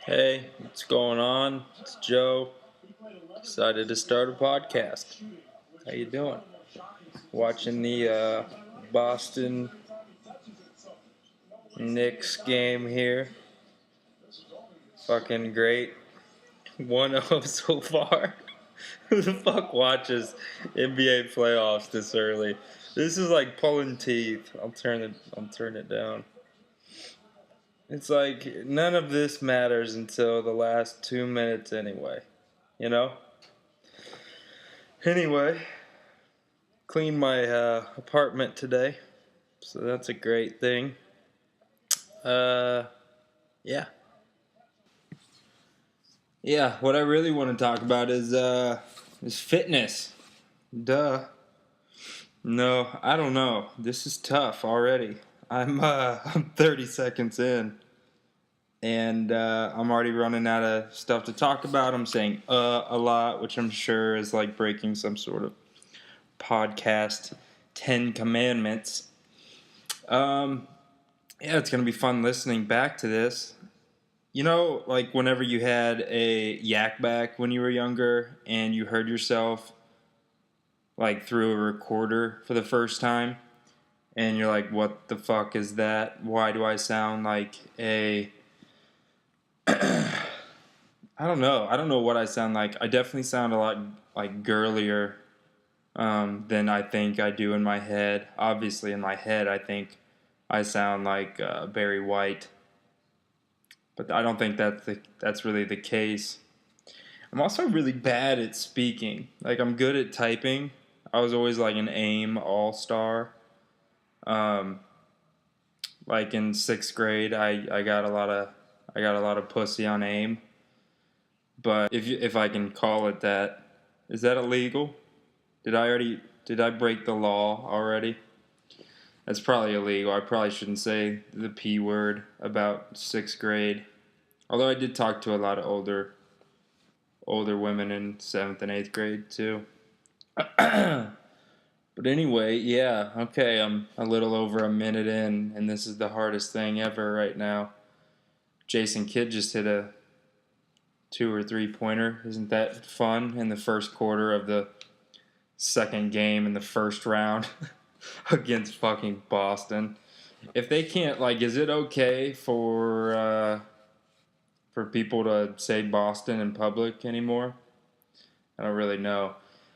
Hey, what's going on? It's Joe. Decided to start a podcast. How you doing? Watching the Boston Knicks game here. Fucking great. 1-0 so far. Who the fuck watches NBA playoffs this early? This is like pulling teeth. I'll turn it down. It's like none of this matters until the last 2 minutes anyway. You know? Anyway, cleaned my apartment today, so that's a great thing. Yeah. Yeah, what I really want to talk about is fitness. Duh. No, I don't know. This is tough already. I'm 30 seconds in, and I'm already running out of stuff to talk about. I'm saying a lot, which I'm sure is like breaking some sort of podcast 10 commandments. Yeah, it's going to be fun listening back to this. You know, like whenever you had a yak back when you were younger and you heard yourself like through a recorder for the first time and you're like, what the fuck is that? Why do I sound like a I don't know. I don't know what I sound like. I definitely sound a lot like girlier than I think I do in my head. Obviously, in my head, I think I sound like Barry White, but I don't think that's really the case. I'm also really bad at speaking. Like I'm good at typing. I was always like an AIM all-star. Like in 6th grade, I got a lot of pussy on AIM. But if I can call it that, is that illegal? Did I break the law already? That's probably illegal. I probably shouldn't say the P word about 6th grade. Although I did talk to a lot of older women in 7th and 8th grade too. But anyway, yeah, okay, I'm a little over a minute in, and this is the hardest thing ever right now. Jason Kidd just hit a 2 or 3 pointer. Isn't that fun in the first quarter of the second game in the first round against fucking Boston? If they can't, like, is it okay for people to say Boston in public anymore? I don't really know.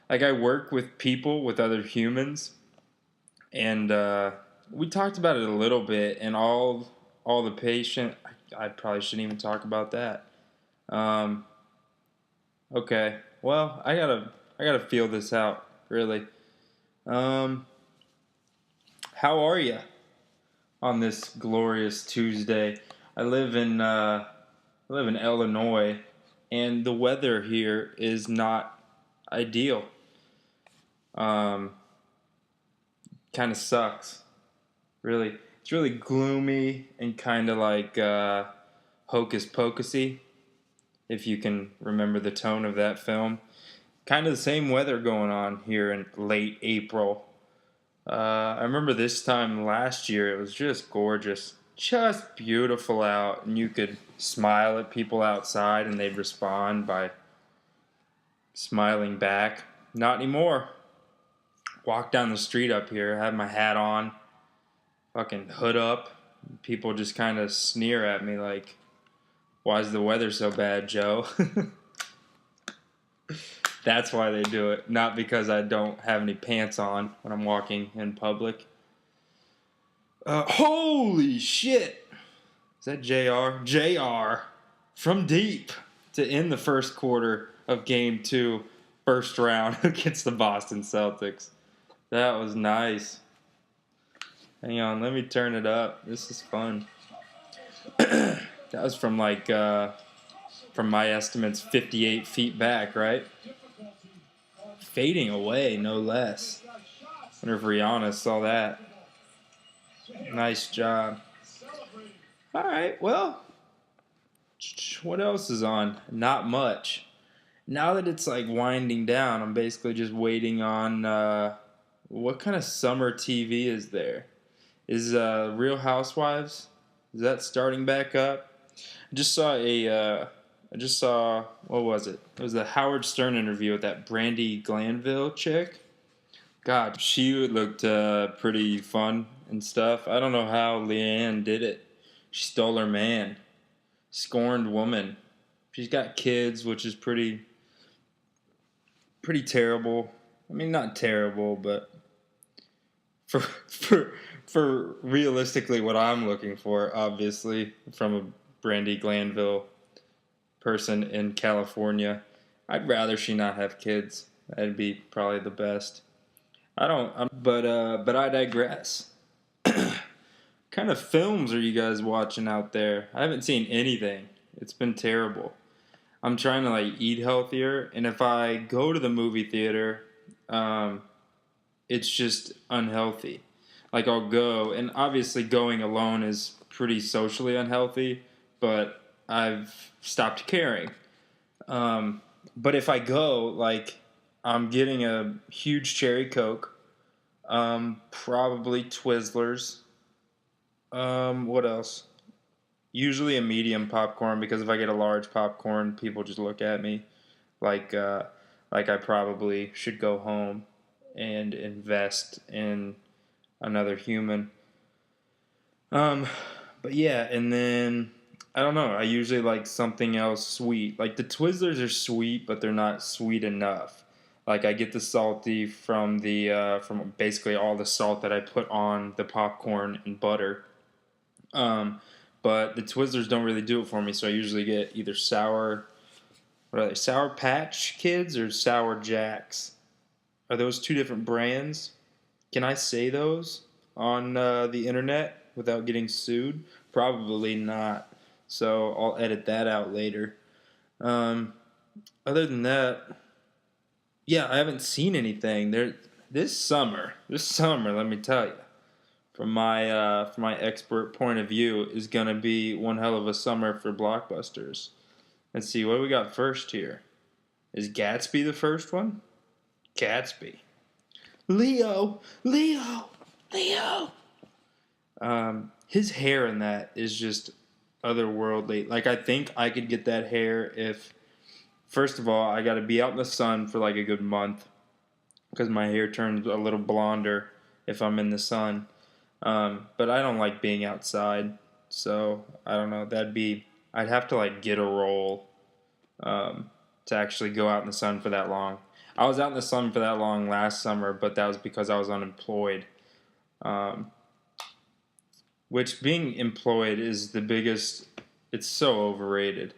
Like, I work with people, with other humans, and we talked about it a little bit, and all the patient. I probably shouldn't even talk about that. Okay, well, I gotta feel this out, really. How are you on this glorious Tuesday? I live in Illinois, and the weather here is not ideal. Kind of sucks, really. It's really gloomy and kind of like hocus pocusy, if you can remember the tone of that film. Kind of the same weather going on here in late April. I remember this time last year, it was just gorgeous. Just beautiful out, and you could smile at people outside and they'd respond by smiling back. Not anymore. Walk down the street up here, have my hat on, fucking hood up. People just kind of sneer at me like, why is the weather so bad, Joe? That's why they do it, not because I don't have any pants on when I'm walking in public. Holy shit! Is that JR? JR from deep to end the first quarter of Game 2, first round against the Boston Celtics. That was nice. Hang on, let me turn it up. This is fun. That was from from my estimates, 58 feet back, right? Fading away, no less. Wonder if Rihanna saw that. Nice job. All right, well, what else is on? Not much. Now that it's like winding down, I'm basically just waiting on what kind of summer TV is there? Is Real Housewives? Is that starting back up? I just saw what was it? It was the Howard Stern interview with that Brandy Glanville chick. God, she looked pretty fun and stuff. I don't know how Leanne did it. She stole her man, scorned woman. She's got kids, which is pretty terrible. I mean, not terrible, but for for realistically what I'm looking for, obviously from a Brandy Glanville person in California, I'd rather she not have kids. That'd be probably the best. I don't, but I digress. Kind of films are you guys watching out there? I haven't seen anything. It's been terrible. I'm trying to like eat healthier, and if I go to the movie theater, um, it's just unhealthy. Like I'll go, and obviously going alone is pretty socially unhealthy, but I've stopped caring. Um, but if I go, like I'm getting a huge cherry coke, probably Twizzlers. What else? Usually a medium popcorn because if I get a large popcorn, people just look at me like uh, like I probably should go home and invest in another human. Um, but yeah, and then I don't know. I usually like something else sweet. Like the Twizzlers are sweet, but they're not sweet enough. Like I get the salty from the from basically all the salt that I put on the popcorn and butter. Um, but the Twizzlers don't really do it for me, so I usually get either sour, what are they, Sour Patch Kids or Sour Jacks. Are those two different brands? Can I say those on the internet without getting sued? Probably not. So I'll edit that out later. Um, other than that, yeah, I haven't seen anything there this summer. This summer, let me tell you, from my expert point of view, is gonna be one hell of a summer for blockbusters. Let's see what do we got first here. Is Gatsby the first one? Gatsby. Leo, Leo, Leo. His hair in that is just otherworldly. Like I think I could get that hair if, first of all, I got to be out in the sun for like a good month because my hair turns a little blonder if I'm in the sun. But I don't like being outside, so I don't know. I'd have to like get a role to actually go out in the sun for that long. I was out in the sun for that long last summer, but that was because I was unemployed. Um, which being employed is the biggest. It's so overrated.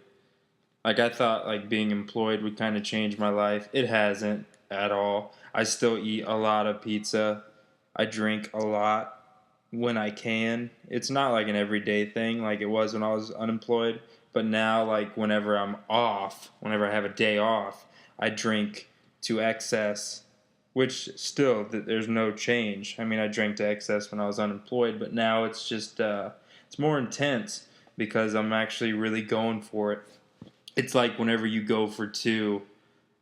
Like I thought, like being employed would kind of change my life. It hasn't at all. I still eat a lot of pizza. I drink a lot when I can. It's not like an everyday thing like it was when I was unemployed. But now, like whenever I'm off, whenever I have a day off, I drink to excess, which still there's no change. I mean, I drank to excess when I was unemployed, but now it's just it's more intense because I'm actually really going for it. It's like whenever you go for two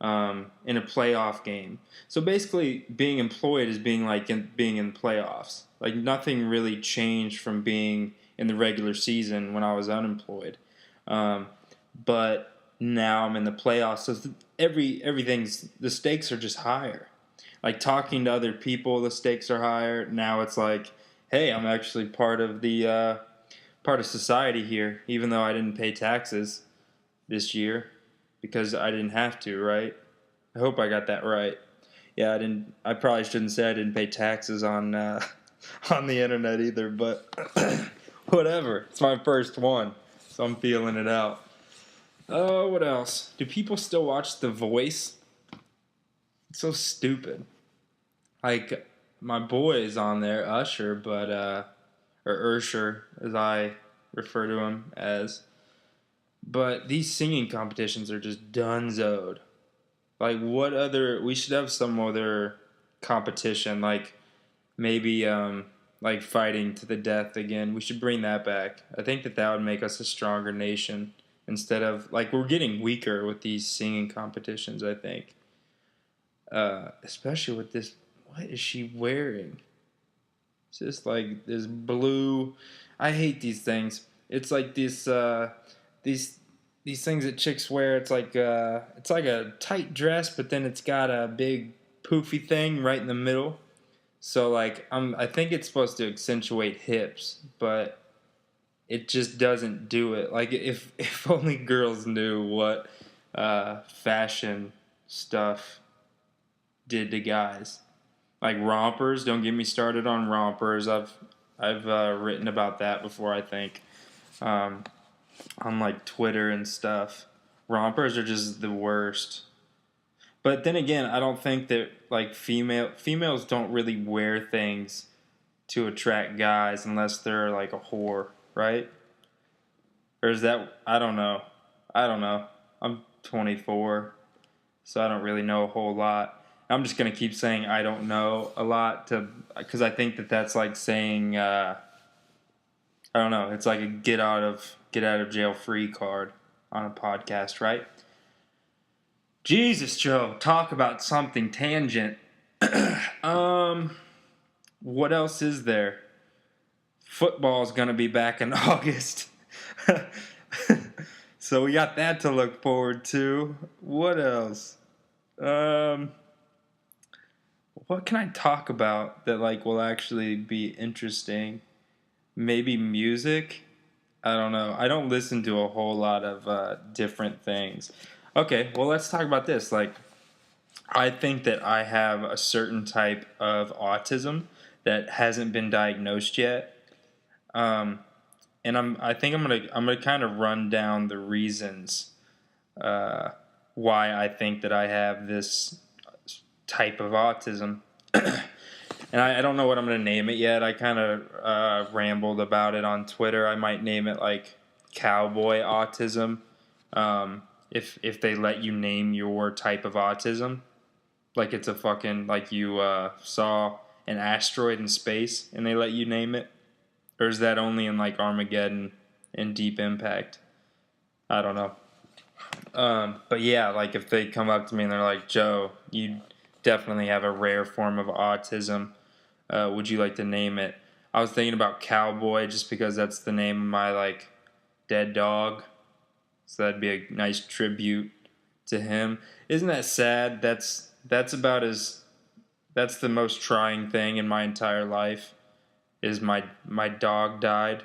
in a playoff game. So basically, being employed is being like being in playoffs. Like nothing really changed from being in the regular season when I was unemployed, um, but now I'm in the playoffs. So everything's the stakes are just higher. Like talking to other people, the stakes are higher. Now it's like, hey, I'm actually part of society here, even though I didn't pay taxes this year because I didn't have to, right? I hope I got that right. Yeah, I didn't. I probably shouldn't say I didn't pay taxes on on the internet either, but whatever. It's my first one, so I'm feeling it out. Oh, what else? Do people still watch The Voice? It's so stupid. Like my boy is on there, Usher, but or Ursher as I refer to him as. But these singing competitions are just dunzoed. Like what other? We should have some other competition, like maybe like fighting to the death again. We should bring that back. I think that would make us a stronger nation instead of like we're getting weaker with these singing competitions. I think, especially with this. What is she wearing? It's just like this blue. I hate these things. It's like this. these these things that chicks wear. It's like a tight dress, but then it's got a big poofy thing right in the middle. So like I think it's supposed to accentuate hips, but it just doesn't do it. Like if only girls knew what fashion stuff did to guys. Like rompers, don't get me started on rompers. I've written about that before. I think on like Twitter and stuff. Rompers are just the worst. But then again, I don't think that like females don't really wear things to attract guys unless they're like a whore, right? Or is that I don't know. I don't know. I'm 24, so I don't really know a whole lot. I'm just gonna keep saying I don't know a lot because I think that that's like saying I don't know. It's like a get out of jail free card on a podcast, right? Jesus, Joe, talk about something tangent. What else is there? Football's gonna be back in August. So we got that to look forward to. What else? What can I talk about that like will actually be interesting? Maybe music? I don't know. I don't listen to a whole lot of different things. Okay, well let's talk about this. Like I think that I have a certain type of autism that hasn't been diagnosed yet. Um, and I think I'm gonna kind of run down the reasons uh, why I think that I have this type of autism. And I don't know what I'm gonna name it yet. I kind of rambled about it on Twitter. I might name it like cowboy autism. If they let you name your type of autism, like it's a fucking like you saw an asteroid in space and they let you name it. Or is that only in like Armageddon and Deep Impact? I don't know. But yeah, like if they come up to me and they're like, Joe, you definitely have a rare form of autism. Would you like to name it? I was thinking about Cowboy just because that's the name of my like dead dog. So that'd be a nice tribute to him. Isn't that sad? That's about as that's the most trying thing in my entire life. Is my dog died.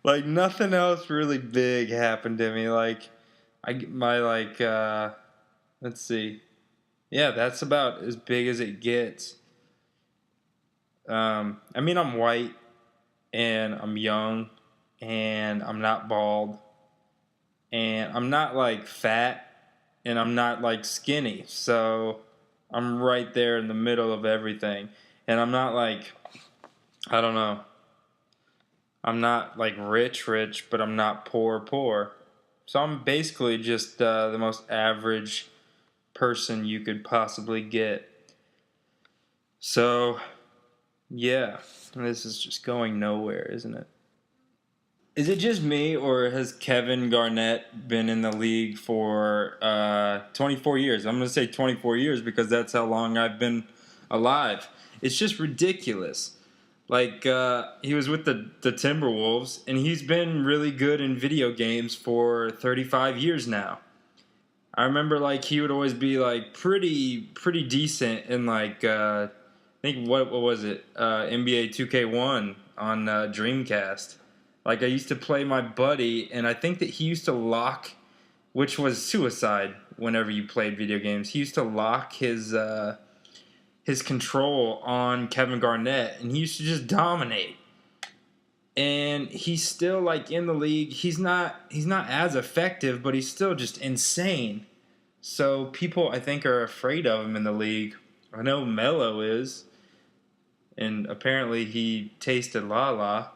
Like nothing else really big happened to me. Like let's see. Yeah, that's about as big as it gets. I mean I'm white and I'm young and I'm not bald and I'm not like fat and I'm not like skinny. So I'm right there in the middle of everything. And I'm not like I don't know. I'm not like rich, but I'm not poor. So I'm basically just the most average person you could possibly get. So, yeah, this is just going nowhere, isn't it? Is it just me, or has Kevin Garnett been in the league for 24 years? I'm going to say 24 years because that's how long I've been alive. It's just ridiculous. Like, he was with the Timberwolves, and he's been really good in video games for 35 years now. I remember, like, he would always be, like, pretty decent in, like, I think, what was it? NBA 2K1 on Dreamcast. Like, I used to play my buddy, and I think that he used to lock, which was suicide whenever you played video games. He used to lock his control on Kevin Garnett, and he used to just dominate. And he's still like in the league. He's not as effective, but he's still just insane. So people I think are afraid of him in the league. I know Melo is, and apparently he tasted Lala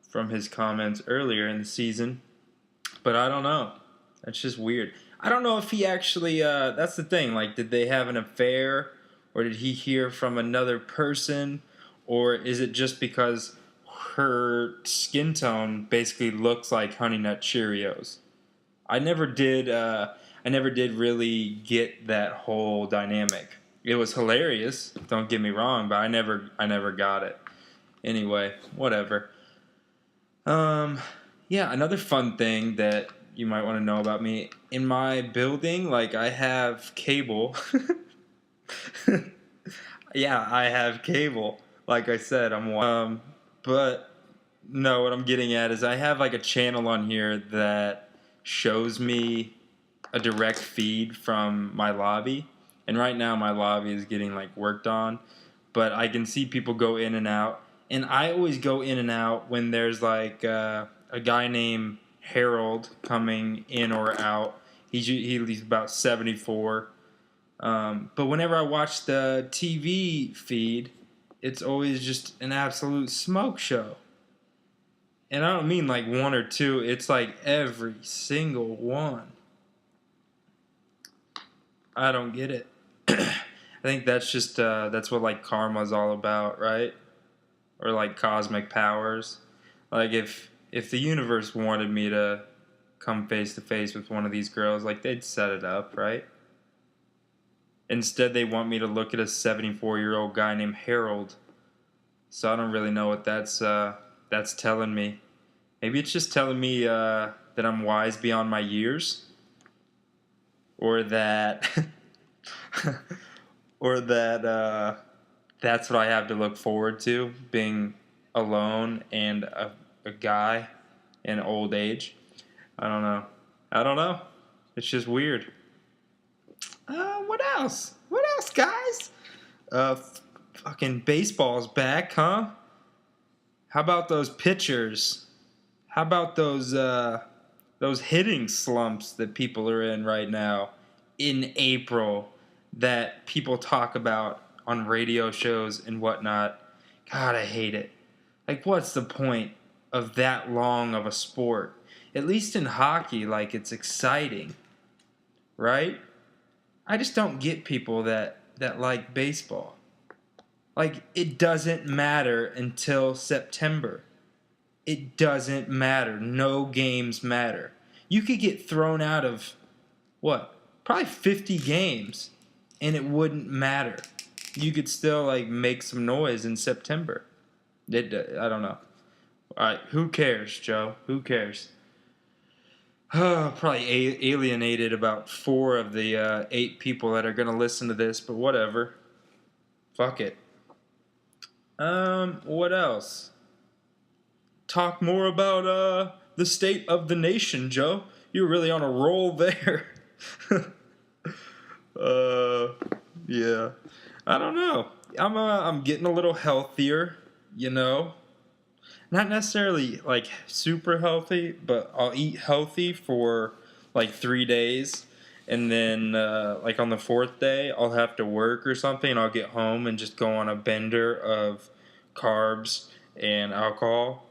from his comments earlier in the season. But I don't know. That's just weird. I don't know if he actually. That's the thing. Like, did they have an affair? Or did he hear from another person? Or is it just because her skin tone basically looks like Honey Nut Cheerios? I never did really get that whole dynamic. It was hilarious, don't get me wrong, but I never got it. Anyway, whatever. Yeah, another fun thing that you might want to know about me, in my building, like I have cable. Yeah, I have cable. Like I said, but no, what I'm getting at is I have like a channel on here that shows me a direct feed from my lobby. And right now my lobby is getting like worked on, but I can see people go in and out. And I always go in and out when there's like a guy named Harold coming in or out. He's about 74. But whenever I watch the TV feed, it's always just an absolute smoke show. And I don't mean like one or two, it's like every single one. I don't get it. I think that's just that's what like karma's all about, right? Or like cosmic powers. Like if the universe wanted me to come face to face with one of these girls, like they'd set it up, right? Instead, they want me to look at a 74-year-old guy named Harold. So I don't really know what that's telling me. Maybe it's just telling me that I'm wise beyond my years, or that, or that that's what I have to look forward to, being alone and a guy in old age. I don't know. I don't know. It's just weird. What else? What else, guys? Fucking baseball's back, huh? How about those pitchers? How about those hitting slumps that people are in right now in April that people talk about on radio shows and whatnot? God, I hate it. Like, what's the point of that long of a sport? At least in hockey, like, it's exciting, right? I just don't get people that like baseball. Like, it doesn't matter until September. It doesn't matter. No games matter. You could get thrown out of, what? Probably 50 games, and it wouldn't matter. You could still, like, make some noise in September. I don't know. All right, who cares, Joe? Who cares? Probably alienated about 4 of the 8 people that are going to listen to this, but whatever. Fuck it. What else? Talk more about the state of the nation, Joe. You're really on a roll there. uh, yeah. I don't know. I'm getting a little healthier, you know. Not necessarily like super healthy, but I'll eat healthy for like 3 days. And then, like on the 4th day, I'll have to work or something. And I'll get home and just go on a bender of carbs and alcohol,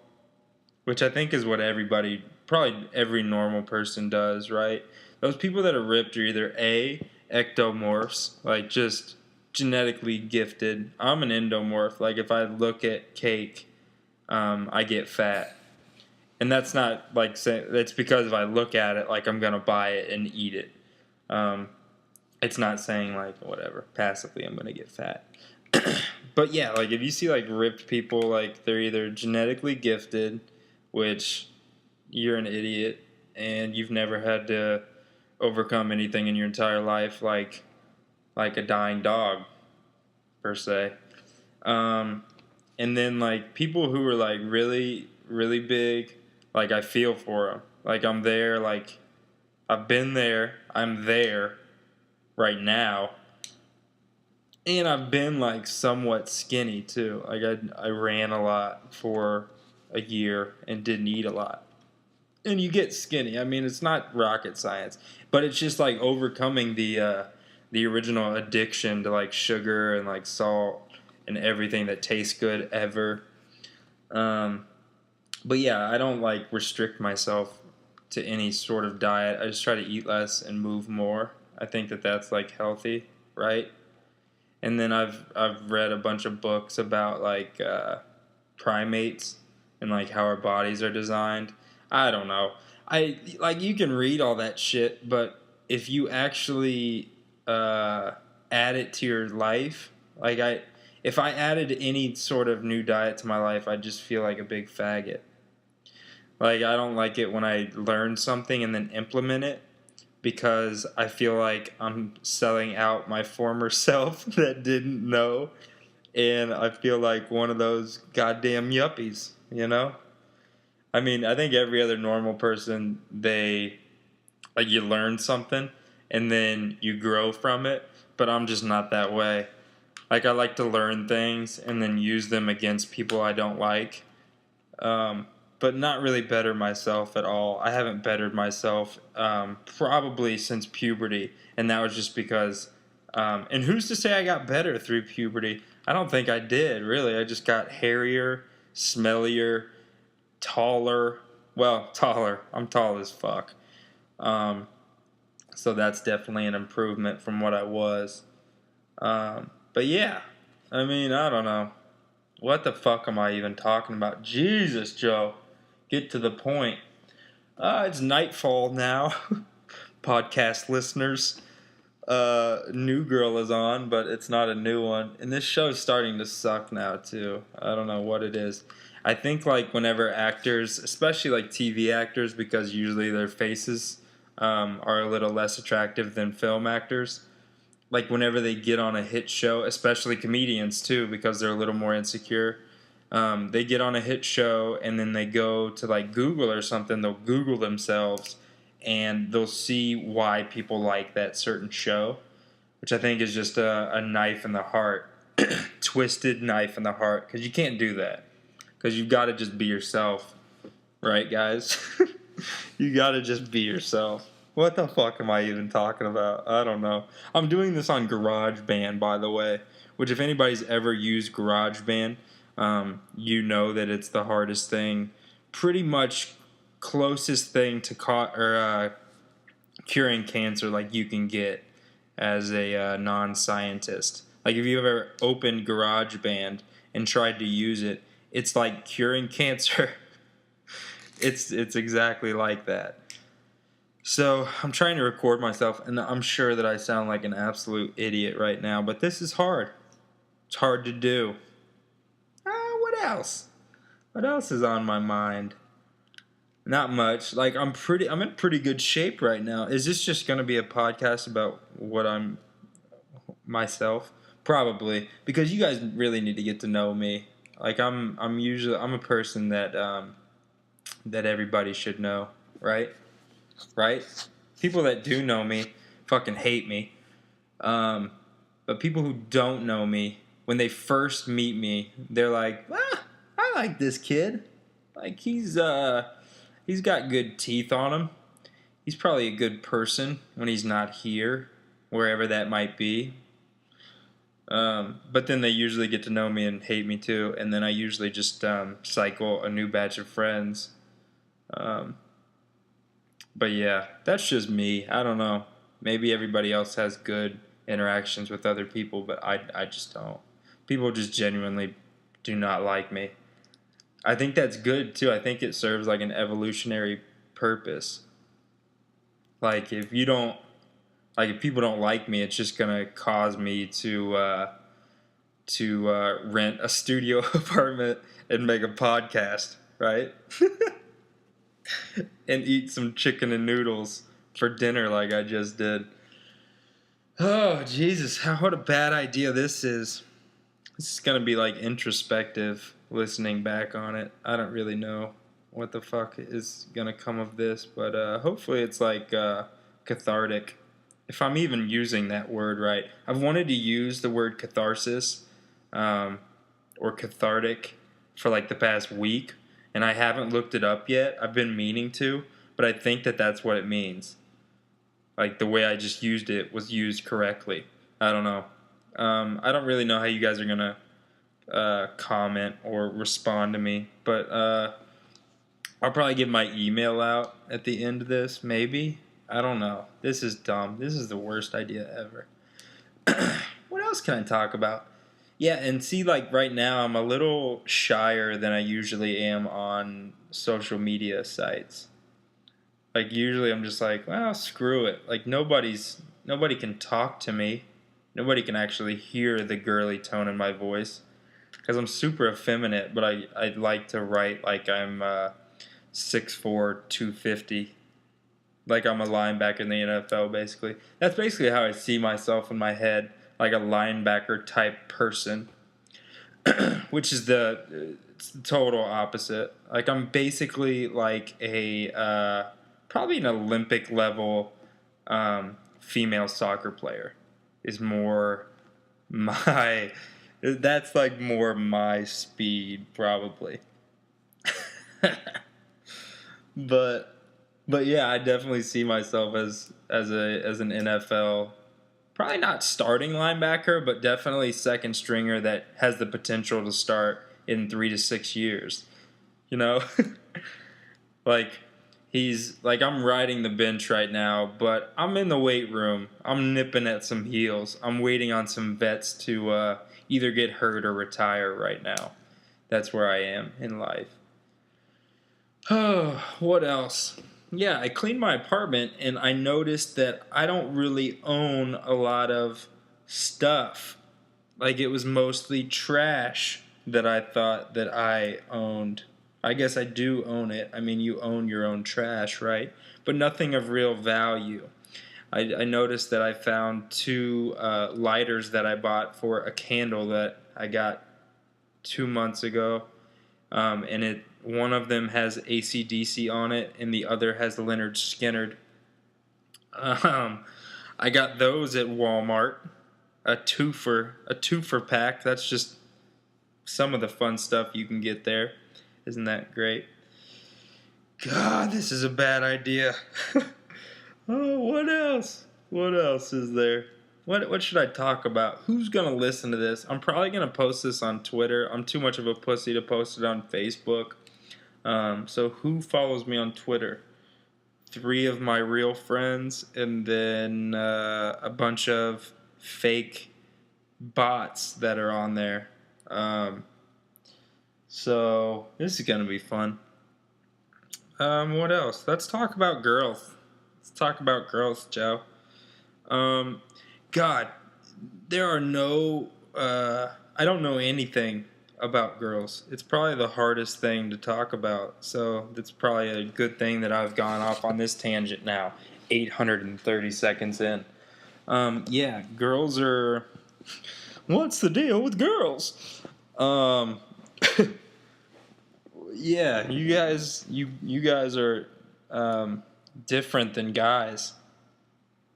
which I think is what everybody, probably every normal person does, right? Those people that are ripped are either A, ectomorphs, like just genetically gifted. I'm an endomorph. Like if I look at cake, I get fat. And that's not like saying, that's because if I look at it, like I'm going to buy it and eat it. It's not saying like whatever, passively I'm going to get fat. But yeah, like if you see like ripped people, like they're either genetically gifted, which you're an idiot and you've never had to overcome anything in your entire life, like a dying dog per se. And then like people who are like really really big, like I feel for them. Like I'm there, like I've been there, I'm there right now. And I've been like somewhat skinny too. Like I ran a lot for a year and didn't eat a lot. And you get skinny. I mean, it's not rocket science, but it's just like overcoming the original addiction to like sugar and like salt and everything that tastes good ever. Um, but yeah, I don't like restrict myself to any sort of diet. I just try to eat less and move more. I think that that's like healthy, right? And then I've read a bunch of books about like primates and like how our bodies are designed. I don't know. I like you can read all that shit, but if you actually add it to your life, like if I added any sort of new diet to my life, I'd just feel like a big faggot. Like, I don't like it when I learn something and then implement it because I feel like I'm selling out my former self that didn't know. And I feel like one of those goddamn yuppies, you know? I mean, I think every other normal person, like, you learn something and then you grow from it, but I'm just not that way. Like, I like to learn things and then use them against people I don't like, but not really better myself at all. I haven't bettered myself probably since puberty, and that was just because. And who's to say I got better through puberty? I don't think I did, really. I just got hairier, smellier, taller. Well, taller. I'm tall as fuck. Um, so that's definitely an improvement from what I was. But yeah, I mean, I don't know. What the fuck am I even talking about? Jesus, Joe. Get to the point. It's nightfall now. Podcast listeners. New Girl is on, but it's not a new one. And this show's starting to suck now, too. I don't know what it is. I think, like, whenever actors, especially, like, TV actors, because usually their faces are a little less attractive than film actors, like whenever they get on a hit show, especially comedians too, because they're a little more insecure. They get on a hit show and then they go to like Google or something. They'll Google themselves and they'll see why people like that certain show, which I think is just a knife in the heart, twisted knife in the heart. Because you can't do that. Because you've got to just be yourself, right, guys? You got to just be yourself. What the fuck am I even talking about? I don't know. I'm doing this on GarageBand, by the way, which if anybody's ever used GarageBand, you know that it's the hardest thing, pretty much closest thing to curing cancer like you can get as a non-scientist. Like if you ever opened GarageBand and tried to use it, it's like curing cancer. It's exactly like that. So I'm trying to record myself, and I'm sure that I sound like an absolute idiot right now, but this is hard. It's hard to do. What else? What else is on my mind? Not much. Like I'm in pretty good shape right now. Is this just gonna be a podcast about what I'm myself? Probably, because you guys really need to get to know me. Like I'm a person that that everybody should know, right? Right? People that do know me fucking hate me. But people who don't know me, when they first meet me, they're like, I like this kid. Like he's got good teeth on him. He's probably a good person when he's not here, wherever that might be. But then they usually get to know me and hate me too, and then I usually just cycle a new batch of friends. But yeah, that's just me. I don't know. Maybe everybody else has good interactions with other people, but I just don't. People just genuinely do not like me. I think that's good too. I think it serves like an evolutionary purpose. Like if people don't like me, it's just gonna cause me to rent a studio apartment and make a podcast, right? And eat some chicken and noodles for dinner like I just did. Oh, Jesus, what a bad idea this is. This is going to be like introspective listening back on it. I don't really know what the fuck is going to come of this, but hopefully it's like cathartic. If I'm even using that word right. I've wanted to use the word catharsis or cathartic for like the past week, and I haven't looked it up yet. I've been meaning to, but I think that that's what it means. Like the way I just used it was used correctly. I don't know. I don't really know how you guys are going to comment or respond to me, but I'll probably give my email out at the end of this, maybe. I don't know. This is dumb. This is the worst idea ever. What else can I talk about? Yeah, and see, like, right now, I'm a little shyer than I usually am on social media sites. Like, usually I'm just like, well, screw it. Like, nobody can talk to me. Nobody can actually hear the girly tone in my voice. Because I'm super effeminate, but I like to write like I'm 6'4", 250. Like I'm a linebacker in the NFL, basically. That's basically how I see myself in my head, like a linebacker type person, which is it's the total opposite. Like I'm basically like probably an Olympic level female soccer player is more my, that's like more my speed probably. But yeah, I definitely see myself as an NFL, probably not starting linebacker, but definitely second stringer that has the potential to start in 3 to 6 years. You know, like he's like I'm riding the bench right now, but I'm in the weight room. I'm nipping at some heels. I'm waiting on some vets to either get hurt or retire right now. That's where I am in life. Oh, what else? Yeah, I cleaned my apartment and I noticed that I don't really own a lot of stuff. Like it was mostly trash that I thought that I owned. I guess I do own it. I mean, you own your own trash, right? But nothing of real value. I noticed that I found two lighters that I bought for a candle that I got 2 months ago. And one of them has AC/DC on it, and the other has Lynyrd Skynyrd. I got those at Walmart, a twofer pack. That's just some of the fun stuff you can get there. Isn't that great? God, this is a bad idea. Oh, what else? What else is there? What should I talk about? Who's gonna listen to this? I'm probably gonna post this on Twitter. I'm too much of a pussy to post it on Facebook. So who follows me on Twitter? 3 of my real friends, and then a bunch of fake bots that are on there. So this is gonna be fun. What else? Let's talk about girls. Let's talk about girls, Joe. God, there are no. I don't know anything about girls. It's probably the hardest thing to talk about. So it's probably a good thing that I've gone off on this tangent now. 830 seconds in. Yeah, girls are. What's the deal with girls? Yeah, you guys are different than guys.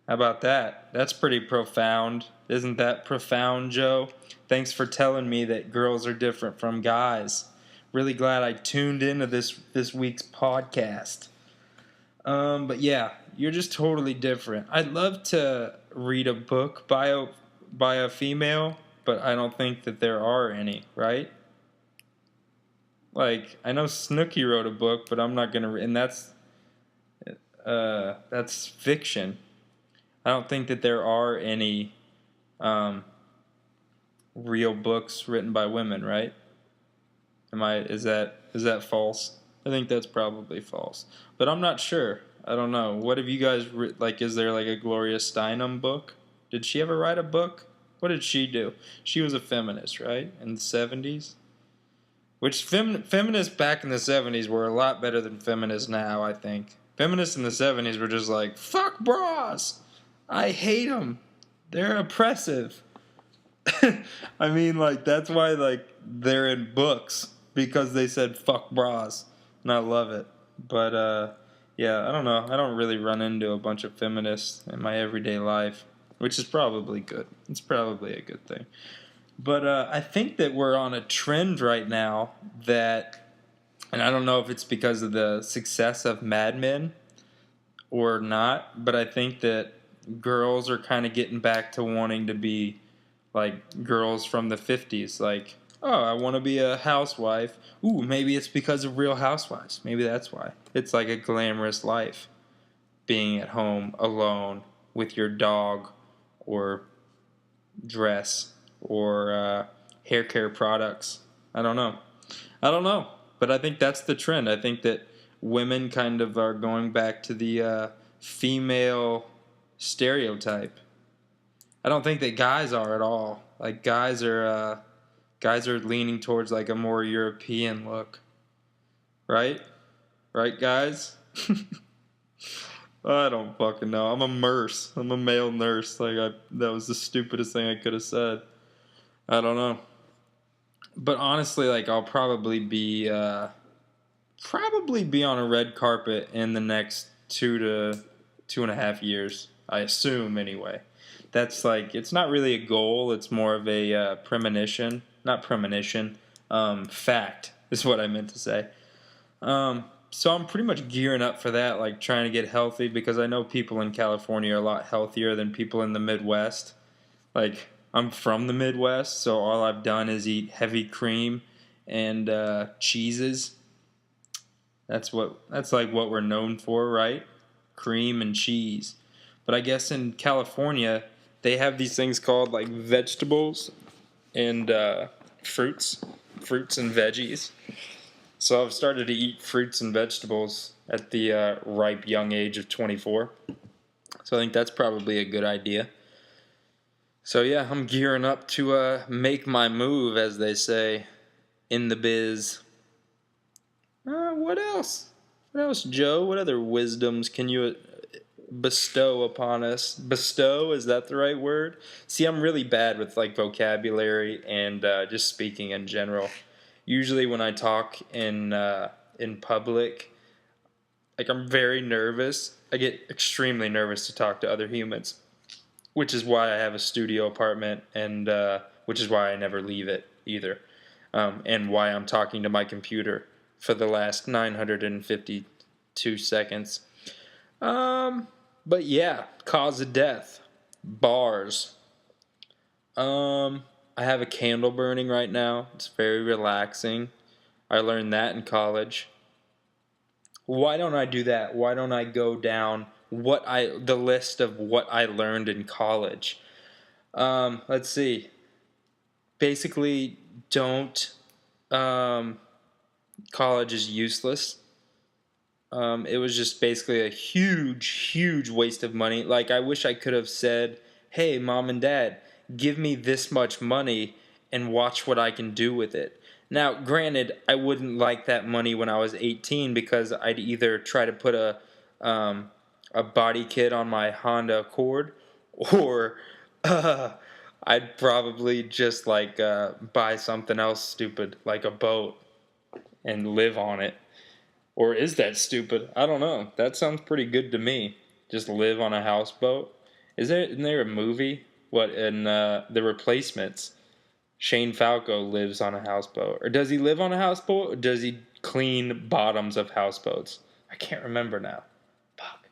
How about that? That's pretty profound. Isn't that profound, Joe? Thanks for telling me that girls are different from guys. Really glad I tuned into this week's podcast. But yeah, you're just totally different. I'd love to read a book by a female, but I don't think that there are any, right? Like, I know Snooki wrote a book, but I'm not gonna, and that's fiction. I don't think that there are any real books written by women, right? Is that false? I think that's probably false, but I'm not sure. I don't know. What have you guys like? Is there like a Gloria Steinem book? Did she ever write a book? What did she do? She was a feminist, right? In the 70s? Which feminists back in the 70s were a lot better than feminists now, I think. Feminists in the 70s were just like, fuck bras! I hate them. They're oppressive. I mean, like, that's why, like, they're in books. Because they said fuck bras. And I love it. But, yeah, I don't know. I don't really run into a bunch of feminists in my everyday life. Which is probably good. It's probably a good thing. But I think that we're on a trend right now that, and I don't know if it's because of the success of Mad Men or not, but I think that girls are kind of getting back to wanting to be like girls from the 50s. Like, oh, I want to be a housewife. Ooh, maybe it's because of Real Housewives. Maybe that's why. It's like a glamorous life, being at home alone with your dog or dress or hair care products. I don't know. But I think that's the trend. I think that women kind of are going back to the female stereotype. I don't think that guys are at all. Like guys are leaning towards like a more European look, right? Right, guys? I don't fucking know. I'm a nurse. I'm a male nurse. That was the stupidest thing I could have said. I don't know. But honestly, I'll probably be on a red carpet in the next 2 to 2.5 years. I assume anyway. That's it's not really a goal. It's more of a premonition. Not premonition. Fact is what I meant to say. So I'm pretty much gearing up for that, trying to get healthy because I know people in California are a lot healthier than people in the Midwest. I'm from the Midwest, so all I've done is eat heavy cream and cheeses. That's what we're known for, right? Cream and cheese. But I guess in California they have these things called vegetables and fruits and veggies. So I've started to eat fruits and vegetables at the ripe young age of 24. So I think that's probably a good idea. So yeah, I'm gearing up to make my move, as they say, in the biz. What else? What else, Joe? What other wisdoms can you bestow upon us? Bestow, is that the right word? See, I'm really bad with vocabulary and just speaking in general. Usually when I talk in public, I'm very nervous. I get extremely nervous to talk to other humans, which is why I have a studio apartment and which is why I never leave it either, and why I'm talking to my computer for the last 952 seconds. But yeah, cause of death, bars. I have a candle burning right now. It's very relaxing. I learned that in college. Why don't I do that? Why don't I go down the list of what I learned in college? Let's see. Basically, don't. College is useless. It was just basically a huge waste of money. I wish I could have said, "Hey, mom and dad, give me this much money and watch what I can do with it." Now, granted, I wouldn't like that money when I was 18 because I'd either try to put a body kit on my Honda Accord, or I'd probably just buy something else stupid like a boat and live on it. Or is that stupid? I don't know. That sounds pretty good to me. Just live on a houseboat. Isn't there a movie? What, in The Replacements? Shane Falco lives on a houseboat. Or does he live on a houseboat? Or does he clean bottoms of houseboats? I can't remember now. Fuck.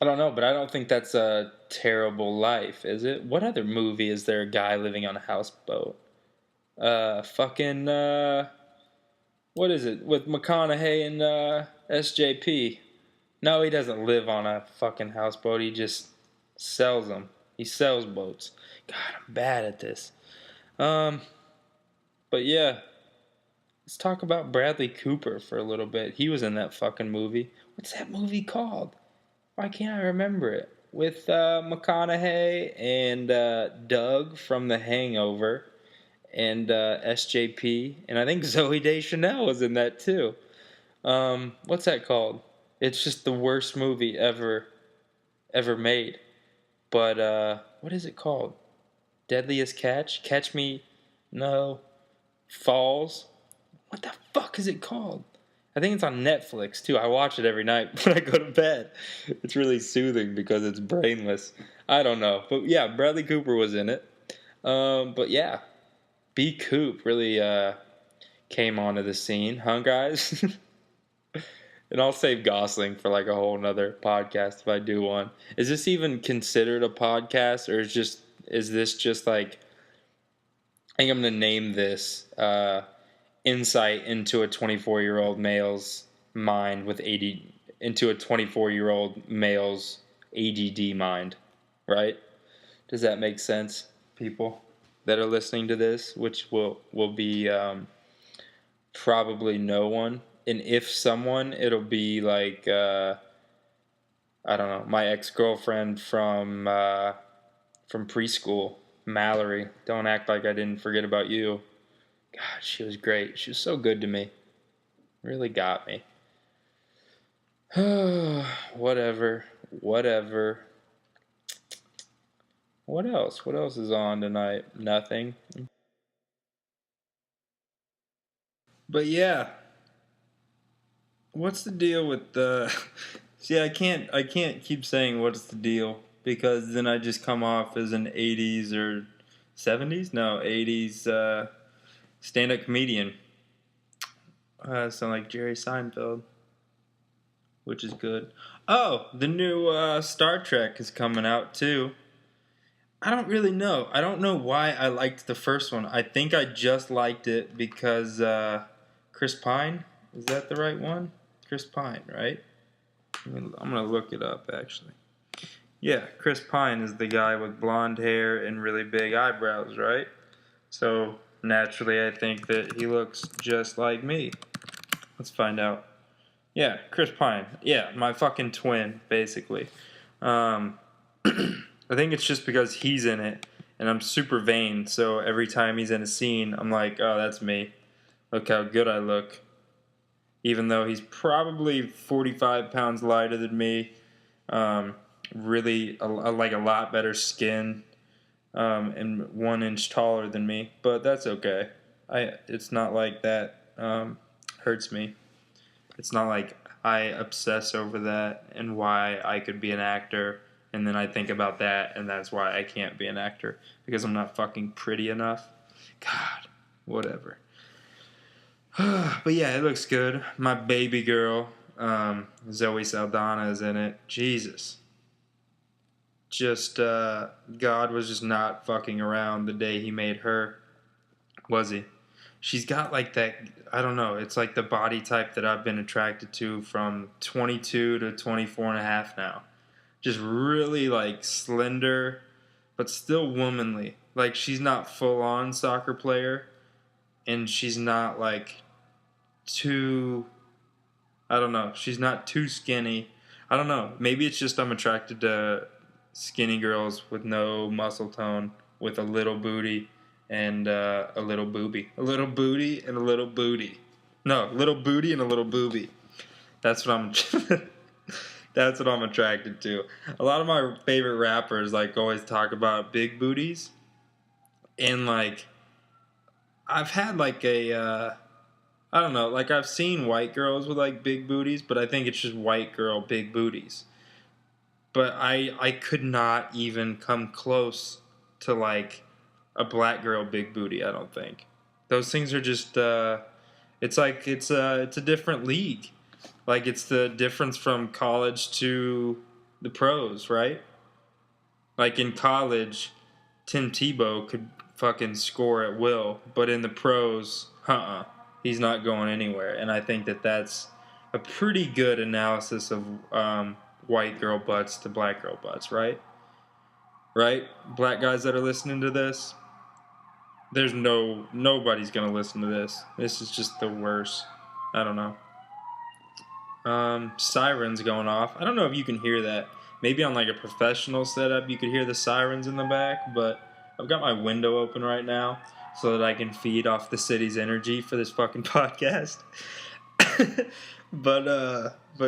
I don't know, but I don't think that's a terrible life, is it? What other movie is there a guy living on a houseboat? What is it? With McConaughey and SJP. No, he doesn't live on a fucking houseboat. He just sells them. He sells boats. God, I'm bad at this. But yeah, let's talk about Bradley Cooper for a little bit. He was in that fucking movie. What's that movie called? Why can't I remember it? With McConaughey and Doug from The Hangover and SJP. And I think Zooey Deschanel was in that too. What's that called? It's just the worst movie ever made. But what is it called? Deadliest Catch? Catch Me? No. Falls? What the fuck is it called? I think it's on Netflix too. I watch it every night when I go to bed. It's really soothing because it's brainless. I don't know. But yeah, Bradley Cooper was in it. But yeah, B. Coop really came onto the scene, huh, guys? And I'll save Gosling for a whole nother podcast if I do one. Is this even considered a podcast, or is this just I think I'm gonna name this insight into a 24-year-old male's mind with into a 24-year-old male's ADD mind, right? Does that make sense, people that are listening to this, which will be probably no one. And if someone, it'll be I don't know, my ex-girlfriend from preschool, Mallory. Don't act like I didn't forget about you. God, she was great. She was so good to me. Really got me. Whatever. What else? What else is on tonight? Nothing. But yeah, what's the deal with the? See, I can't keep saying what's the deal because then I just come off as an '80s or '70s, no '80s stand-up comedian. Sound like Jerry Seinfeld, which is good. Oh, the new Star Trek is coming out too. I don't really know. I don't know why I liked the first one. I think I just liked it because Chris Pine. Is that the right one? Chris Pine, right? I'm gonna look it up actually. Yeah, Chris Pine is the guy with blonde hair and really big eyebrows, right? So naturally, I think that he looks just like me. Let's find out. Yeah, Chris Pine. Yeah, my fucking twin, basically. Um, I think it's just because he's in it, and I'm super vain. So every time he's in a scene, I'm like, oh, that's me. Look how good I look. Even though he's probably 45 pounds lighter than me, really like a lot better skin, and 1 inch taller than me. But that's okay. It's not like that hurts me. It's not like I obsess over that and why I could be an actor, and then I think about that, and that's why I can't be an actor because I'm not fucking pretty enough. God, whatever. But yeah, it looks good. My baby girl, Zoe Saldana, is in it. Jesus. Just, God was just not fucking around the day he made her, was he? She's got like that, I don't know, it's like the body type that I've been attracted to from 22 to 24 and a half now. Just really like slender, but still womanly. Like she's not full on soccer player, and she's not like too, I don't know, she's not too skinny. I don't know, maybe it's just I'm attracted to skinny girls with no muscle tone, with a little booty and a little booby. A little booty and a little booty. No, little booty and a little booby. That's what I'm that's what I'm attracted to. A lot of my favorite rappers like always talk about big booties, and like I've had like a I don't know, like I've seen white girls with like big booties, but I think it's just white girl big booties. But I could not even come close to like a black girl big booty. I don't think those things are just. It's like it's a different league. Like it's the difference from college to the pros, right? Like in college, Tim Tebow could fucking score at will, but in the pros, he's not going anywhere. And I think that that's a pretty good analysis of white girl butts to black girl butts, right? Right? Black guys that are listening to this, nobody's gonna listen to this. This is just the worst. I don't know. Sirens going off. I don't know if you can hear that. Maybe on like a professional setup you could hear the sirens in the back, but I've got my window open right now so that I can feed off the city's energy for this fucking podcast. but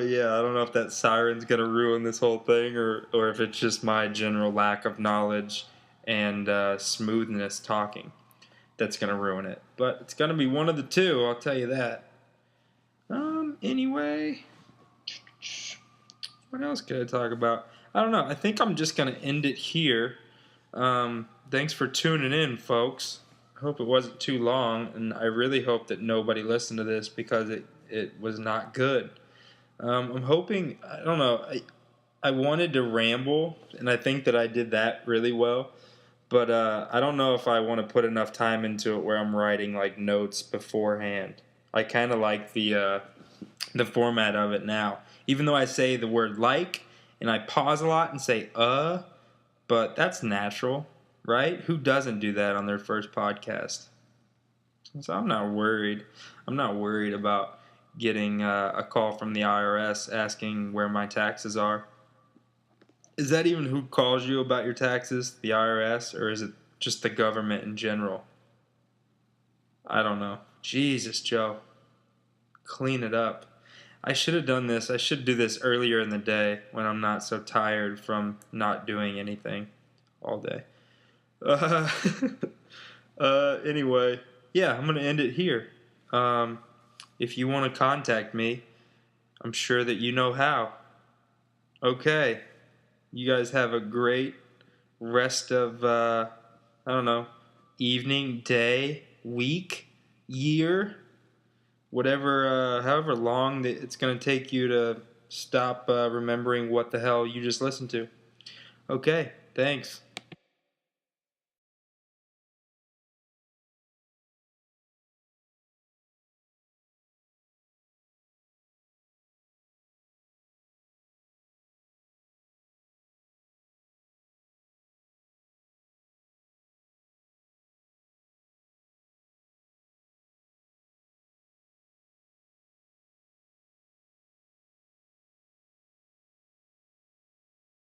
yeah, I don't know if that siren's gonna ruin this whole thing or if it's just my general lack of knowledge and smoothness talking that's gonna ruin it. But it's gonna be one of the two, I'll tell you that. Anyway, what else could I talk about? I don't know. I think I'm just gonna end it here. Thanks for tuning in, folks. I hope it wasn't too long, and I really hope that nobody listened to this because it was not good. I'm hoping, I don't know, I wanted to ramble, and I think that I did that really well, but I don't know if I want to put enough time into it where I'm writing like notes beforehand. I kind of like the format of it now, even though I say the word like, and I pause a lot and say but that's natural, right? Who doesn't do that on their first podcast? So I'm not worried. I'm not worried about getting a call from the IRS asking where my taxes are. Is that even who calls you about your taxes? The IRS? Or is it just the government in general? I don't know. Jesus, Joe. clean it up. I should have done this. I should do this earlier in the day when I'm not so tired from not doing anything all day. Uh, anyway, yeah, I'm going to end it here. If you want to contact me, I'm sure that you know how. Okay. You guys have a great rest of, I don't know, evening, day, week, year, whatever, however long that it's going to take you to stop remembering what the hell you just listened to. Okay, thanks.